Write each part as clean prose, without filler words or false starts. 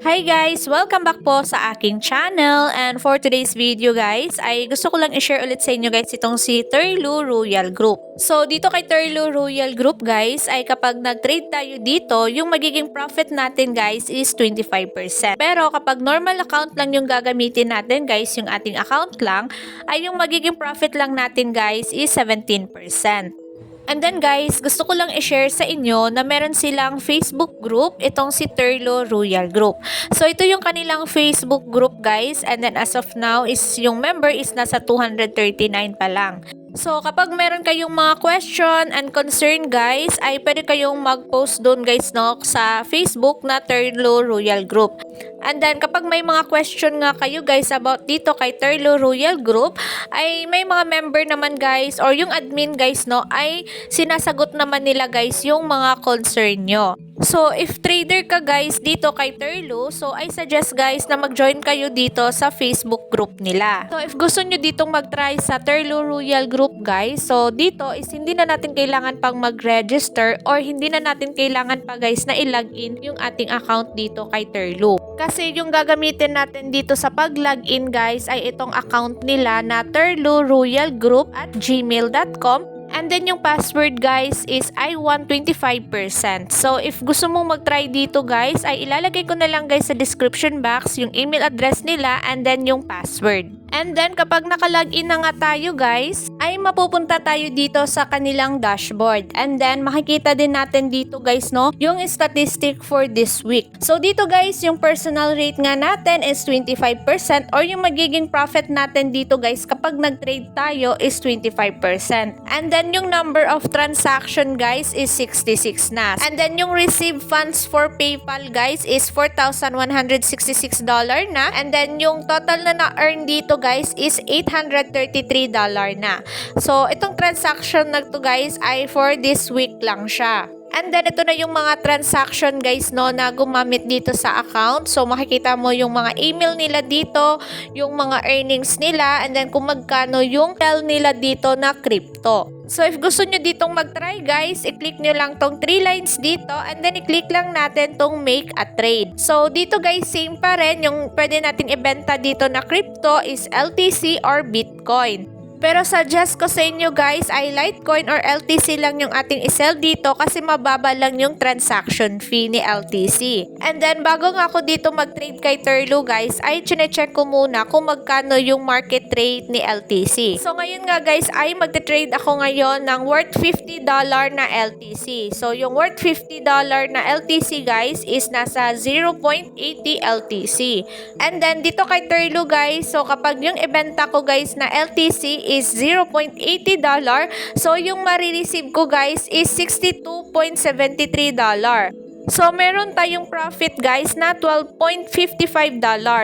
Hi guys! Welcome back po sa aking channel, and for today's video guys ay gusto ko lang i-share ulit sa inyo guys itong si Terlu Royal Group. So dito kay Terlu Royal Group guys ay kapag nag-trade tayo dito, yung magiging profit natin guys is 25%. Pero kapag normal account lang yung gagamitin natin guys, yung ating account lang, ay yung magiging profit lang natin guys is 17%. And then guys, gusto ko lang i-share sa inyo na meron silang Facebook group, itong si Terlo Royal Group. So ito yung kanilang Facebook group guys, and then as of now is yung member is nasa 239 pa lang. So kapag meron kayong mga question and concern guys, ay pwede kayong mag-post doon guys no sa Facebook na Terlo Royal Group. And then kapag may mga question nga kayo guys about dito kay Terlo Royal Group, ay may mga member naman guys or yung admin guys no ay sinasagot naman nila guys yung mga concern nyo. So if trader ka guys dito kay Terlo, so I suggest guys na mag-join kayo dito sa Facebook group nila. So if gusto nyo ditong mag-try sa Terlo Royal Group guys, so dito is hindi na natin kailangan pang mag-register or hindi na natin kailangan pa guys na i-login yung ating account dito kay Terlo. Kasi yung gagamitin natin dito sa pag-login guys ay itong account nila na terloroyalgroup@gmail.com. And then yung password guys is I want 25%. So if gusto mong mag-try dito guys, ay ilalagay ko na lang guys sa description box yung email address nila and then yung password. And then kapag naka-login na nga tayo guys, ay mapupunta tayo dito sa kanilang dashboard. And then makikita din natin dito guys no, yung statistic for this week. So dito guys, yung personal rate nga natin is 25% or yung magiging profit natin dito guys kapag nag-trade tayo is 25%. And then yung number of transaction guys is 66 na. And then yung received funds for PayPal guys is $4,166 na. And then yung total na na-earn dito guys is $833 na. So itong transaction na to guys ay for this week lang siya. And then ito na yung mga transaction guys no na gumamit dito sa account. So makikita mo yung mga email nila dito, yung mga earnings nila, and then kung magkano yung sell nila dito na crypto. So if gusto nyo ditong mag-try guys, i-click nyo lang tong 3 lines dito and then i-click lang natin tong make a trade. So dito guys, same pa rin. Yung pwede nating ibenta dito na crypto is LTC or Bitcoin. Pero suggest ko sa inyo guys ay Litecoin or LTC lang yung ating isell dito kasi mababa lang yung transaction fee ni LTC. And then bago nga ako dito mag-trade kay Terlo guys, ay chine-check ko muna kung magkano yung market rate ni LTC. So ngayon nga guys ay magte-trade ako ngayon ng worth $50 na LTC. So yung worth $50 na LTC guys is nasa 0.80 LTC. And then dito kay Terlo guys, so kapag yung ibenta ko guys na LTC is $0.80, so yung marireceive ko guys is $62.73. So meron tayong profit guys na $12.55.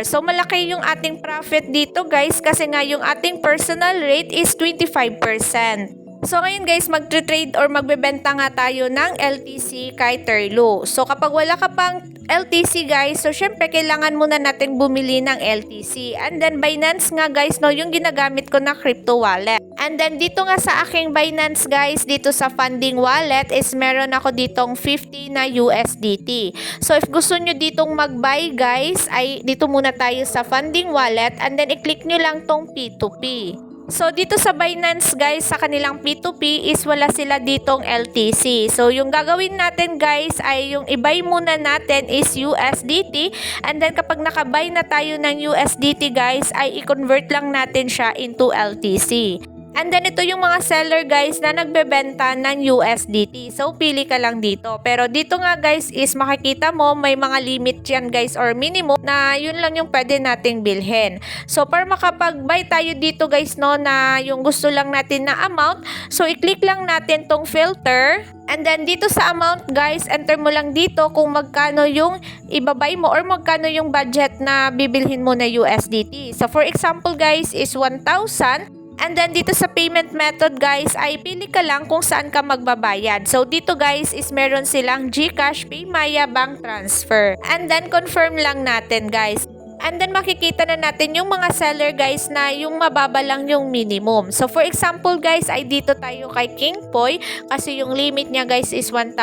So malaki yung ating profit dito guys kasi nga yung ating personal rate is 25%. So ngayon guys, magtre-trade or magbebenta nga tayo ng LTC kay Terlo. So kapag wala ka pang LTC guys, so syempre kailangan muna nating bumili ng LTC. And then Binance nga guys no, yung ginagamit ko na crypto wallet. And then dito nga sa aking Binance guys, dito sa funding wallet is meron ako ditong 50 na USDT. So if gusto nyo ditong mag-buy guys, ay dito muna tayo sa funding wallet and then i-click nyo lang tong P2P. So dito sa Binance guys, sa kanilang P2P is wala sila ditong LTC. So yung gagawin natin guys ay yung i-buy muna natin is USDT, and then kapag naka-buy na tayo ng USDT guys ay i-convert lang natin siya into LTC. And then ito yung mga seller guys na nagbebenta ng USDT. So pili ka lang dito. Pero dito nga guys is makikita mo may mga limit yan guys or minimum na yun lang yung pwede nating bilhin. So para makapag-buy tayo dito guys no na yung gusto lang natin na amount, so i-click lang natin tong filter. And then dito sa amount guys, enter mo lang dito kung magkano yung ibabay mo or magkano yung budget na bibilhin mo na USDT. So for example guys is 1,000. And then dito sa payment method guys ay pili ka lang kung saan ka magbabayad. So dito guys is meron silang GCash, PayMaya, bank transfer. And then confirm lang natin guys. And then makikita na natin yung mga seller guys na yung mababa lang yung minimum. So for example guys ay dito tayo kay King Poy kasi yung limit niya guys is 1,000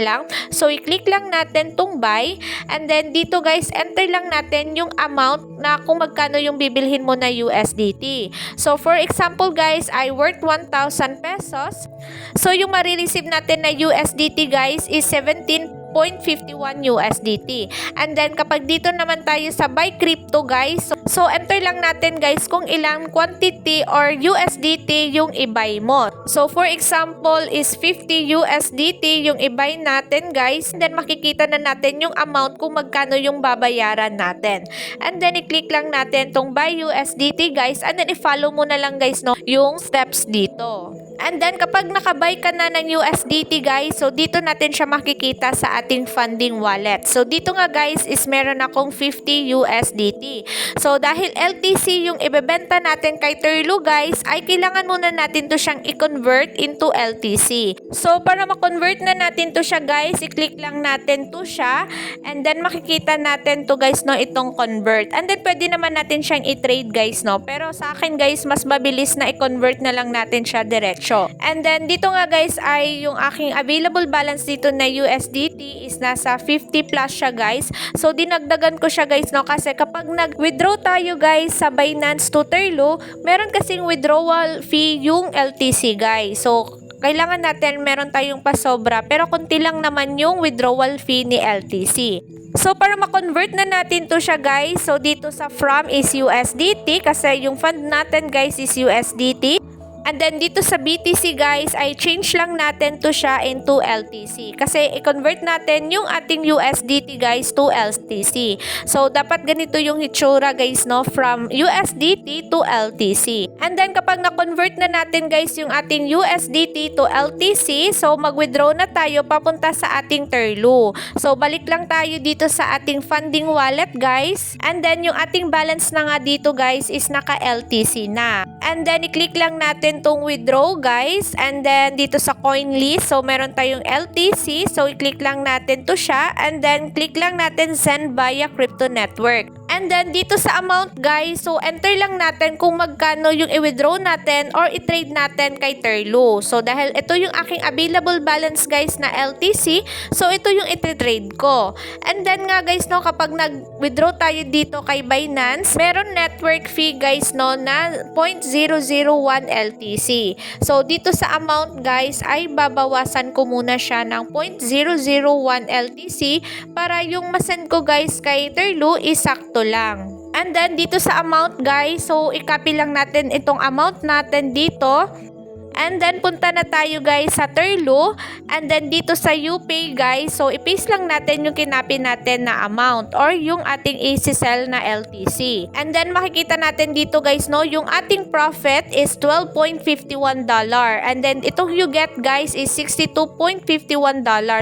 lang. So i-click lang natin tong buy and then dito guys enter lang natin yung amount na kung magkano yung bibilhin mo na USDT. So for example guys ay worth 1,000 pesos. So yung marireceive natin na USDT guys is 17.51 USDT. And then kapag dito naman tayo sa buy crypto guys, so enter lang natin guys kung ilang quantity or USDT yung i-buy mo. So for example is 50 USDT yung i-buy natin guys. And then makikita na natin yung amount kung magkano yung babayaran natin. And then i-click lang natin tong buy USDT guys and then i-follow mo na lang guys no yung steps dito. And then kapag nakabuy ka na ng USDT guys, so dito natin siya makikita sa ating funding wallet. So dito nga guys is meron akong 50 USDT. So dahil LTC yung ibebenta natin kay Terlo guys, ay kailangan muna natin to siyang i-convert into LTC. So para ma-convert na natin to siya guys, i-click lang natin to siya and then makikita natin to guys no itong convert. And then pwede naman natin siyang i-trade guys no. Pero sa akin guys mas mabilis na i-convert na lang natin siya diretso. And then dito nga guys ay yung aking available balance dito na USDT is nasa 50 plus siya guys. So dinagdagan ko siya guys no kasi kapag nag-withdraw tayo guys sa Binance to Terlo, meron kasing withdrawal fee yung LTC guys. So kailangan natin meron tayong pasobra pero konti lang naman yung withdrawal fee ni LTC. So para ma-convert na natin to siya guys, so dito sa from is USDT kasi yung fund natin guys is USDT. And then dito sa BTC guys ay change lang natin to siya into LTC kasi i-convert natin yung ating USDT guys to LTC. So dapat ganito yung hitsura guys no from USDT to LTC. And then kapag na-convert na natin guys yung ating USDT to LTC, so mag-withdraw na tayo papunta sa ating Terlo. So balik lang tayo dito sa ating funding wallet guys. And then yung ating balance na nga dito guys is naka LTC na. And then i-click lang natin tong withdraw guys and then dito sa coin list so meron tayong LTC so i-click lang natin to siya and then click lang natin send via crypto network. And then dito sa amount guys, so enter lang natin kung magkano yung i-withdraw natin or i-trade natin kay Terlo. So dahil ito yung aking available balance guys na LTC, so ito yung i-trade ko. And then nga guys no, kapag nag-withdraw tayo dito kay Binance, meron network fee guys no na 0.001 LTC. So dito sa amount guys ay babawasan ko muna siya ng 0.001 LTC para yung masend ko guys kay Terlo is sakto lang. And then dito sa amount guys, so i-copy lang natin itong amount natin dito. And then punta na tayo guys sa Terlo. And then dito sa UPay guys, so i-paste lang natin yung kinapi natin na amount or yung ating i-sell na LTC. And then makikita natin dito guys no, yung ating profit is $12.51. And then itong you get guys is $62.51.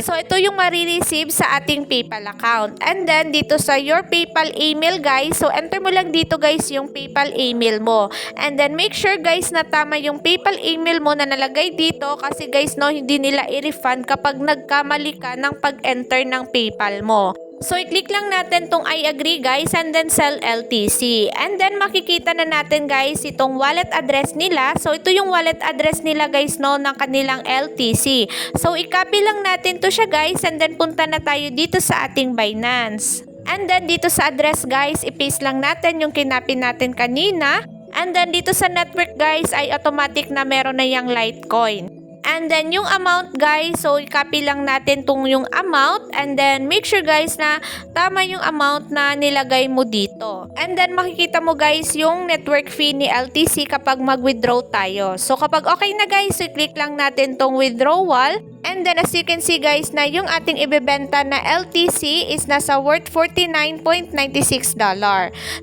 So ito yung marireceive sa ating PayPal account. And then dito sa your PayPal email guys, so enter mo lang dito guys yung PayPal email mo. And then make sure guys na tama yung PayPal email mo na nalagay dito kasi guys no, hindi nila i-refund kapag nagkamali ka ng pag-enter ng PayPal mo. So i-click lang natin tong I agree guys and then sell LTC. And then makikita na natin guys itong wallet address nila. So ito yung wallet address nila guys no ng kanilang LTC. So i-copy lang natin to siya guys and then punta na tayo dito sa ating Binance. And then dito sa address guys, i-paste lang natin yung kinapi natin kanina. And then dito sa network guys ay automatic na meron na yung Litecoin. And then yung amount guys, so i-copy lang natin tong yung amount and then make sure guys na tama yung amount na nilagay mo dito. And then makikita mo guys yung network fee ni LTC kapag mag-withdraw tayo. So kapag okay na guys, so i-click lang natin tong withdrawal. And then as you can see guys na yung ating ibebenta na LTC is nasa worth $49.96.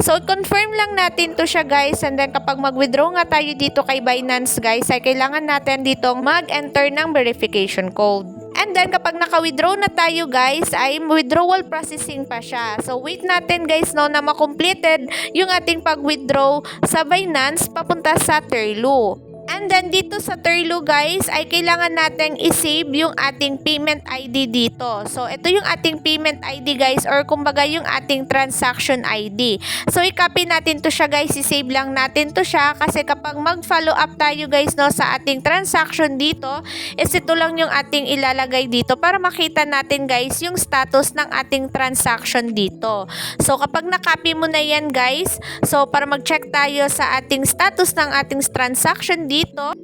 So confirm lang natin to siya guys and then kapag mag-withdraw nga tayo dito kay Binance guys ay kailangan natin ditong mag-enter ng verification code. And then kapag naka-withdraw na tayo guys ay withdrawal processing pa siya. So wait natin guys no na ma-completed yung ating pag-withdraw sa Binance papunta sa Terlo. And then dito sa Turlo guys ay kailangan nating i-save yung ating payment ID dito. So ito yung ating payment ID guys, or kumbaga yung ating transaction ID. So i-copy natin to siya guys, i-save lang natin to siya kasi kapag mag-follow up tayo guys no sa ating transaction dito, is ito lang yung ating ilalagay dito para makita natin guys yung status ng ating transaction dito. So kapag na-copy mo na yan guys, so para mag-check tayo sa ating status ng ating transaction dito,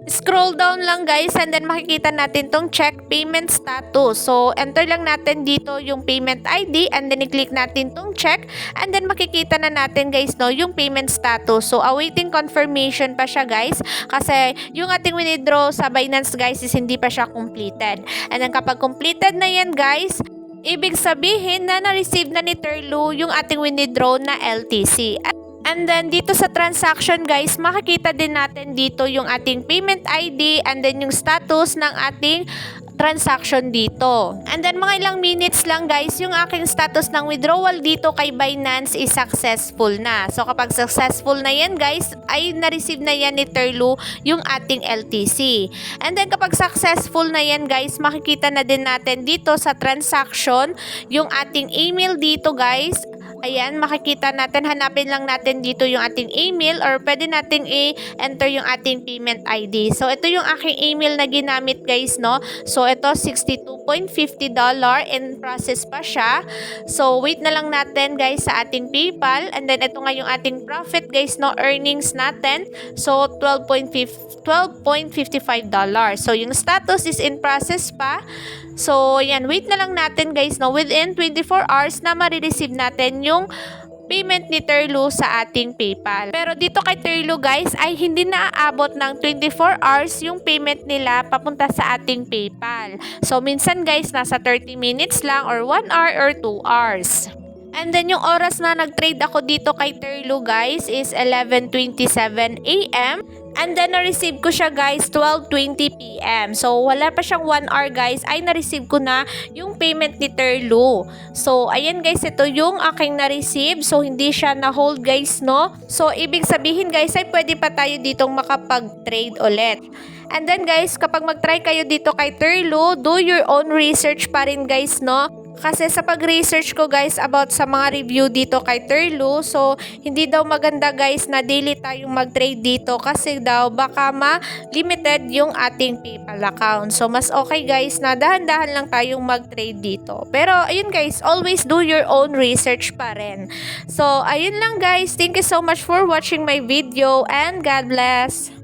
scroll down lang guys and then makikita natin tong check payment status. So enter lang natin dito yung payment ID and then i-click natin tong check and then makikita na natin guys no yung payment status. So awaiting confirmation pa siya guys kasi yung ating withdraw sa Binance guys is hindi pa siya completed. And then kapag completed na yan guys, ibig sabihin na na-receive na ni Turlo yung ating withdraw na LTC. And then dito sa transaction guys, makikita din natin dito yung ating payment ID and then yung status ng ating transaction dito. And then mga ilang minutes lang guys, yung aking status ng withdrawal dito kay Binance is successful na. So kapag successful na yan guys, ay na-receive na yan ni Turlo yung ating LTC. And then kapag successful na yan guys, makikita na din natin dito sa transaction yung ating email dito guys. Ayan, makikita natin, hanapin lang natin dito yung ating email or pwede nating i-enter yung ating payment ID. So, ito yung aking email na ginamit guys, no? So, ito $62.50 in process pa siya. So, wait na lang natin guys sa ating PayPal. And then, ito nga yung ating profit guys, no? Earnings natin. So, $12.55. So, yung status is in process pa. So, yan, wait na lang natin guys, no? Within 24 hours na marireceive natin yung payment ni Turlo sa ating PayPal. Pero dito kay Turlo guys ay hindi na aabot ng 24 hours yung payment nila papunta sa ating PayPal. So, minsan guys, nasa 30 minutes lang or 1 hour or 2 hours. And then yung oras na nag-trade ako dito kay Turlo guys is 11:27 AM. And then na-receive ko siya guys 12:20 PM. So wala pa siyang 1 hour guys ay na-receive ko na yung payment ni Turlo. So ayan guys, ito yung aking na-receive. So hindi siya na-hold guys, no? So ibig sabihin guys ay pwede pa tayo ditong makapag-trade ulit. And then guys, kapag mag-try kayo dito kay Turlo, do your own research pa rin guys, no? Kasi sa pag-research ko guys about sa mga review dito kay Turlo, so hindi daw maganda guys na daily tayong mag-trade dito kasi daw baka ma-limited yung ating PayPal account. So mas okay guys na dahan-dahan lang tayong mag-trade dito. Pero ayun guys, always do your own research pa rin. So ayun lang guys, thank you so much for watching my video and God bless!